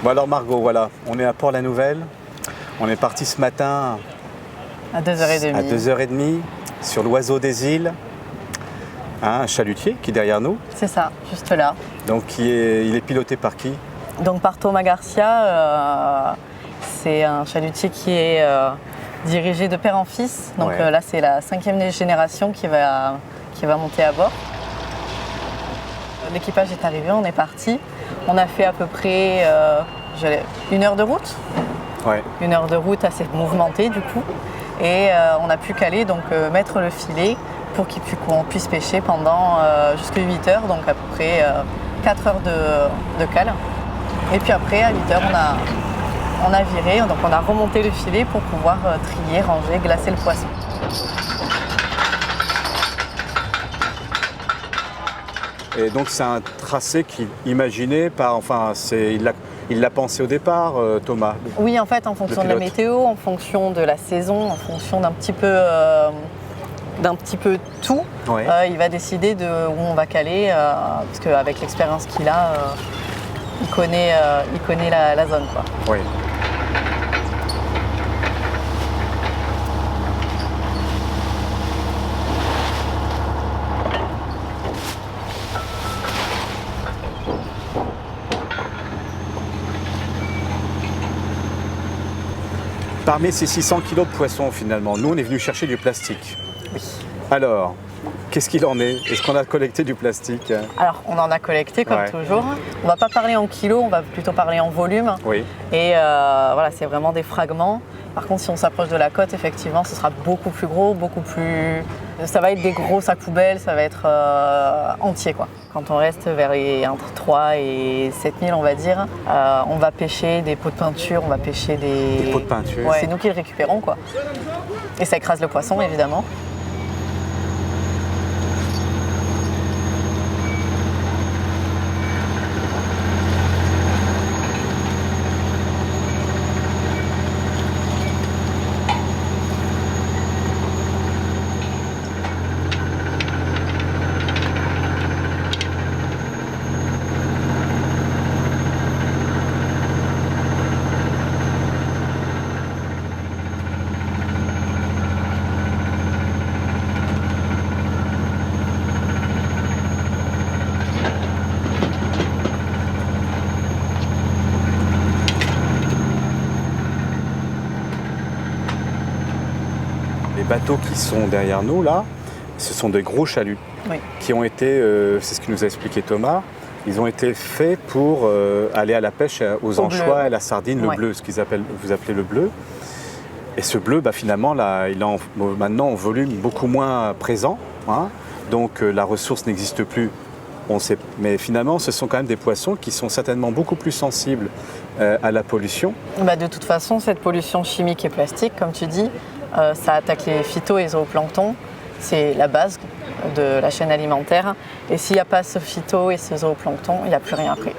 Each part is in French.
Bon alors Margot, voilà, on est à Port-la-Nouvelle. On est parti ce matin à 2h30. À 2h30 sur l'Oiseau des Îles. Un chalutier qui est derrière nous. C'est ça, juste là. Donc il est piloté par qui? Donc par Thomas Garcia, c'est un chalutier qui est dirigé de père en fils. Donc Ouais. là c'est la 5e génération qui va monter à bord. L'équipage est arrivé, on est parti. On a fait à peu près 1 heure de route. Ouais. 1 heure de route assez mouvementée du coup. Et on a pu caler, donc mettre le filet pour qu'on puisse pêcher pendant jusqu'à 8 heures, donc à peu près 4 heures de cale. Et puis après, à 8 heures, on a viré, donc on a remonté le filet pour pouvoir trier, ranger, glacer le poisson. Et donc c'est un tracé qui imaginé par, enfin il l'a pensé au départ, Thomas. Oui, en fait, en fonction de la météo, en fonction de la saison, en fonction d'un petit peu tout, Ouais. il va décider de où on va caler, parce qu'avec l'expérience qu'il a, il connaît la zone, quoi. Oui. Parmi ces 600 kilos de poissons, finalement, nous, on est venu chercher du plastique. Oui. Alors, qu'est-ce qu'il en est? Est-ce qu'on a collecté du plastique? Alors, on en a collecté comme Ouais. toujours. On va pas parler en kilos, on va plutôt parler en volume. Oui. Et voilà, c'est vraiment des fragments. Par contre, si on s'approche de la côte, effectivement, ce sera beaucoup plus gros, beaucoup plus... Ça va être des gros sacs poubelles, ça va être entier, quoi. Quand on reste vers entre 3 et 7 000, on va dire, on va pêcher des pots de peinture, on va pêcher Des pots de peinture. Ouais, c'est nous qui le récupérons, quoi. Et ça écrase le poisson, évidemment. Les bateaux qui sont derrière nous, là, ce sont des gros chaluts Oui. qui ont été, c'est ce que nous a expliqué Thomas, ils ont été faits pour aller à la pêche aux anchois et à la sardine, le Ouais. bleu, ce qu'ils appellent, vous appelez le bleu. Et ce bleu, bah, finalement, là, il est maintenant en volume beaucoup moins présent, hein. Donc la ressource n'existe plus. On sait, mais finalement, ce sont quand même des poissons qui sont certainement beaucoup plus sensibles à la pollution. Bah, de toute façon, cette pollution chimique et plastique, comme tu dis, ça attaque les phytos et les zooplanctons. C'est la base de la chaîne alimentaire. Et s'il n'y a pas ce phyto et ce zooplancton, il n'y a plus rien après.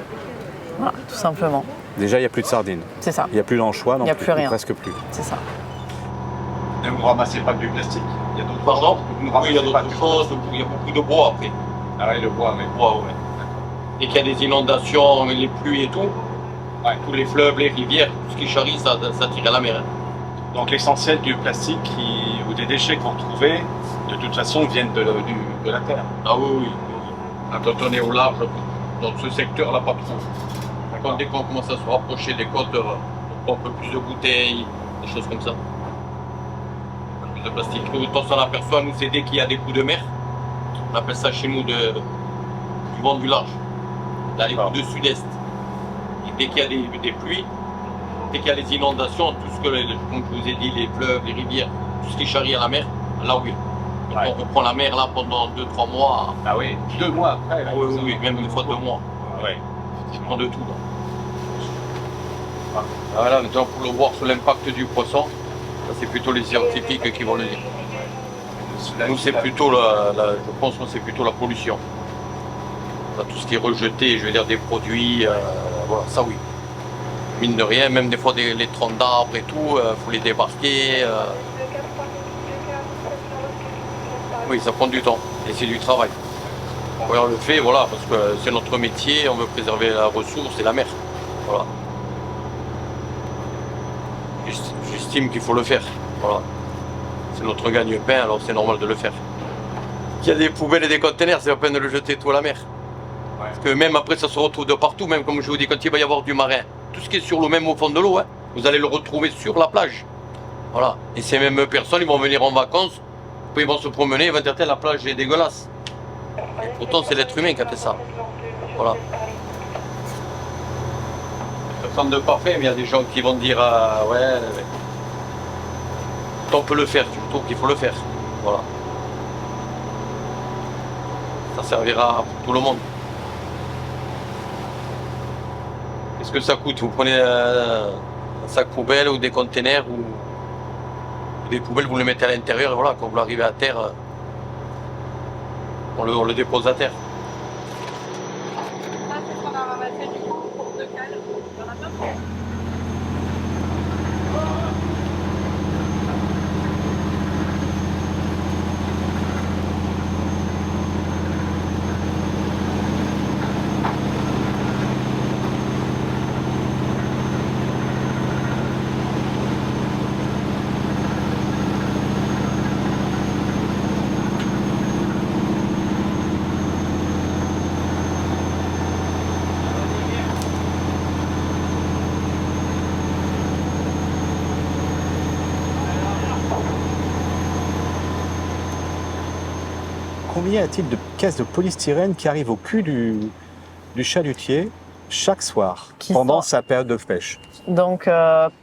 Voilà, tout simplement. Déjà, il n'y a plus de sardines. C'est ça. Il n'y a plus d'anchois non Il y a plus, plus rien. presque plus. C'est ça. Et vous ne ramassez pas que du plastique. Il y a d'autres Pardon? Vous ne Oui, il y a ramassez pas d'autres que choses, il y a beaucoup de bois après. Ah ouais, le bois, mais Bois, ouais. Dès qu'il y a des inondations, les pluies et tout, Ouais. tous les fleuves, les rivières, tout ce qui charrie, ça tire à la mer. Donc l'essentiel du plastique ou des déchets que vous retrouvez, de toute façon, viennent de la terre. Ah oui, oui. Quand on est au large, dans ce secteur-là, pas trop. Par contre, dès qu'on commence à se rapprocher des côtes, on prend un peu plus de bouteilles, des choses comme ça. Un peu plus de plastique. Nous, de toute façon, on aperçoit, nous, c'est dès qu'il y a des coups de mer. On appelle ça chez nous du vent du large. Là, les coups de sud-est. Et dès qu'il y a des pluies, dès qu'il y a les inondations, tout ce que, comme je vous ai dit, les fleuves, les rivières, tout ce qui charrie à la mer, là oui. Donc, Ouais. on reprend la mer là pendant 2-3 mois. Ah oui, 2 mois après. là, Oui, vous oui, avez- même une fois 2 mois. Ouais. On prend de tout. Là. Voilà, maintenant pour le voir sur l'impact du poisson, ça, c'est plutôt les scientifiques qui vont le dire. Nous, c'est plutôt je pense que c'est plutôt la pollution. Là, tout ce qui est rejeté, je veux dire des produits, voilà, ça oui. Mine de rien, même des fois les troncs d'arbres et tout, faut les débarquer. Oui, ça prend du temps et c'est du travail. Ouais, on le fait, voilà, parce que c'est notre métier, on veut préserver la ressource et la mer. Voilà. J'estime qu'il faut le faire. Voilà. C'est notre gagne-pain, alors c'est normal de le faire. Il y a des poubelles et des conteneurs, c'est pas peine de le jeter tout à la mer. Parce que même après, ça se retrouve de partout, même comme je vous dis, quand il va y avoir du marin, tout ce qui est sur l'eau, même au fond de l'eau, hein, vous allez le retrouver sur la plage. Voilà. Et ces mêmes personnes, ils vont venir en vacances, puis ils vont se promener, ils vont dire la plage est dégueulasse. Et pourtant, c'est l'être humain qui a fait ça. Voilà. Ça semble de parfait, mais il y a des gens qui vont dire ouais, on peut le faire, tu trouves qu'il faut le faire. Voilà. Ça servira pour tout le monde. Qu'est-ce que ça coûte? Vous prenez un sac poubelle ou des containers ou des poubelles, vous le mettez à l'intérieur et voilà, quand vous arrivez à terre, on le dépose à terre. Ça, c'est ce qu'on a ramassé du coup pour 2 cales. Il y en a pas beaucoup. Combien y a-t-il de caisses de polystyrène qui arrivent au cul du chalutier chaque soir Qui pendant sont- sa période de pêche? Donc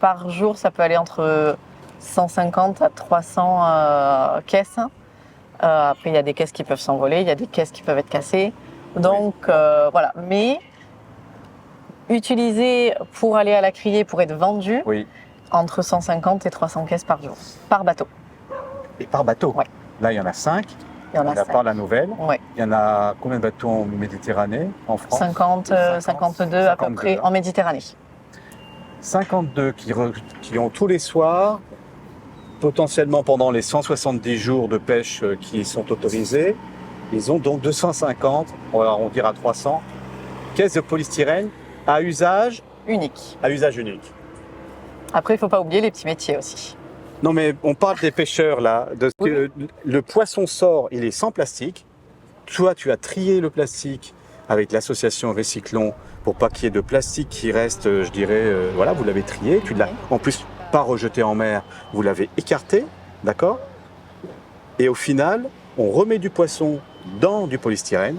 par jour, ça peut aller entre 150 à 300 caisses. Après, il y a des caisses qui peuvent s'envoler, il y a des caisses qui peuvent être cassées. Donc voilà. Mais utilisé pour aller à la criée, pour être vendu, Oui. entre 150 et 300 caisses par jour, par bateau. Et par bateau? Ouais. Là, il y en a 5. Il y en a Il y a 5. pas la nouvelle. Ouais. Il y en a combien de bateaux en Méditerranée, en France? 50, 52 à peu 52. près en Méditerranée. 52 qui ont tous les soirs, potentiellement pendant les 170 jours de pêche qui sont autorisés. Ils ont donc 250, on va arrondir à 300, caisses de polystyrène à usage Unique. unique. Après, il ne faut pas oublier les petits métiers aussi. Non mais on parle des pêcheurs là, Oui. le poisson sort, il est sans plastique. Toi, tu as trié le plastique avec l'association Recyclons pour pas qu'il y ait de plastique qui reste, je dirais, voilà, vous l'avez trié, tu l'as en plus pas rejeté en mer, vous l'avez écarté, d'accord? Et au final, on remet du poisson dans du polystyrène,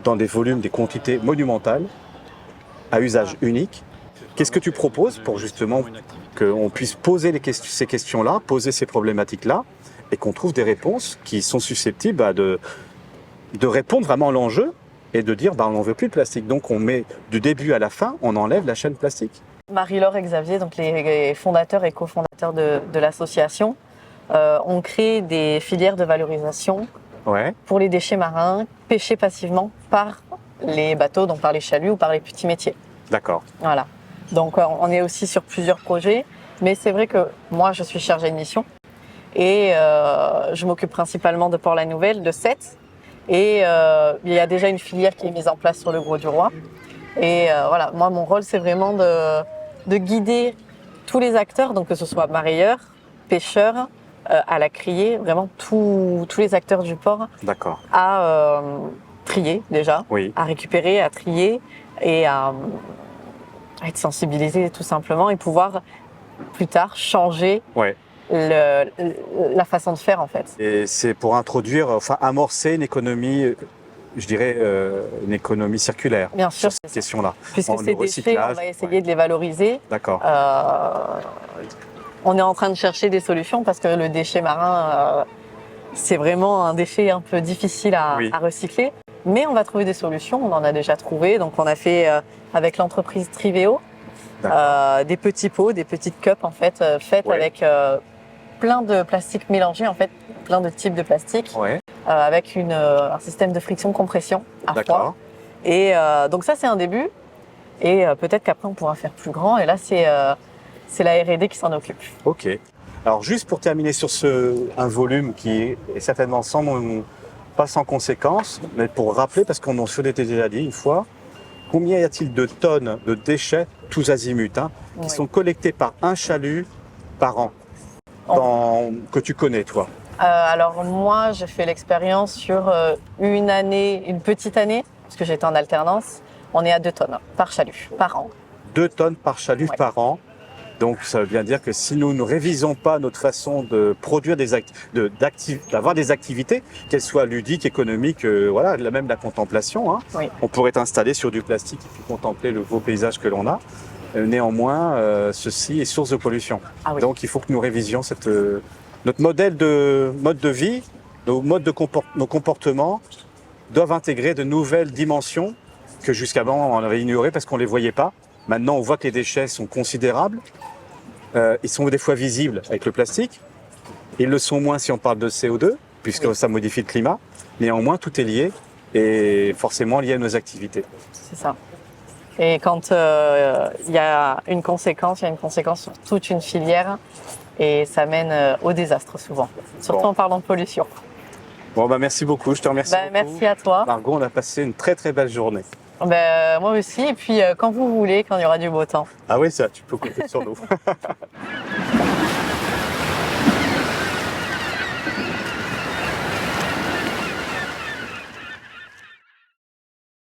dans des volumes, des quantités monumentales, à usage unique. Qu'est-ce que tu proposes pour justement qu'on puisse poser ces questions-là, poser ces problématiques-là, et qu'on trouve des réponses qui sont susceptibles de répondre vraiment à l'enjeu et de dire on n'en veut plus de plastique. Donc on met du début à la fin, on enlève la chaîne plastique. Marie-Laure et Xavier, donc les fondateurs et cofondateurs de l'association, ont créé des filières de valorisation Ouais, pour les déchets marins pêchés passivement par les bateaux, donc par les chaluts ou par les petits métiers. d'accord. Voilà. Donc on est aussi sur plusieurs projets, mais c'est vrai que moi je suis chargée de mission et je m'occupe principalement de Port-la-Nouvelle, de Sète, et il y a déjà une filière qui est mise en place sur le Gros du Roi. Et voilà, moi mon rôle c'est vraiment de guider tous les acteurs, donc que ce soit marailleurs, pêcheurs, à la criée, vraiment tous les acteurs du port D'accord. à trier déjà, Oui, à récupérer, à trier et à être sensibilisés tout simplement et pouvoir plus tard changer ouais. la façon de faire en fait. Et c'est pour introduire, enfin amorcer une économie, je dirais, une économie circulaire. Bien sûr, Sur cette question-là. puisque En ces le déchets, recyclage, on va essayer ouais. de les valoriser. D'accord. On est en train de chercher des solutions parce que le déchet marin, c'est vraiment un déchet un peu difficile à recycler. Mais on va trouver des solutions, on en a déjà trouvé. Donc on a fait avec l'entreprise Triveo des petits pots, des petites cups en fait, faites avec plein de plastique mélangé en fait, plein de types de plastique, Ouais, avec un système de friction-compression à froid. d'accord. Et donc ça c'est un début. Et peut-être qu'après on pourra faire plus grand. Et là c'est la R&D qui s'en occupe. Ok. Alors juste pour terminer sur un volume qui est certainement pas sans conséquence, mais pour rappeler, parce qu'on se l'était déjà dit une fois, combien y a-t-il de tonnes de déchets tous azimuts qui sont collectés par un chalut par an que tu connais toi? Alors moi, j'ai fait l'expérience sur une petite année, parce que j'étais en alternance. On est à 2 tonnes par chalut, par an. 2 tonnes par chalut Ouais. par an. Donc ça veut bien dire que si nous ne révisons pas notre façon de produire d'avoir des activités, qu'elles soient ludiques, économiques, voilà, même la contemplation, Oui. on pourrait t'installer sur du plastique et puis contempler le beau paysage que l'on a. Néanmoins, ceci est source de pollution. Ah oui. Donc il faut que nous révisions notre mode de vie, nos comportements doivent intégrer de nouvelles dimensions que jusqu'avant on avait ignorées parce qu'on ne les voyait pas. Maintenant, on voit que les déchets sont considérables. Ils sont des fois visibles avec le plastique. Ils le sont moins si on parle de CO2, puisque ça modifie le climat. Néanmoins, tout est lié et forcément lié à nos activités. C'est ça. Et quand il y a une conséquence sur toute une filière et ça mène au désastre souvent, surtout Bon. en parlant de pollution. Bon, merci beaucoup. Je te remercie beaucoup. Merci à toi. Margot, on a passé une très très belle journée. Moi aussi, et puis quand vous voulez, quand il y aura du beau temps. Ah oui, ça, tu peux compter sur nous.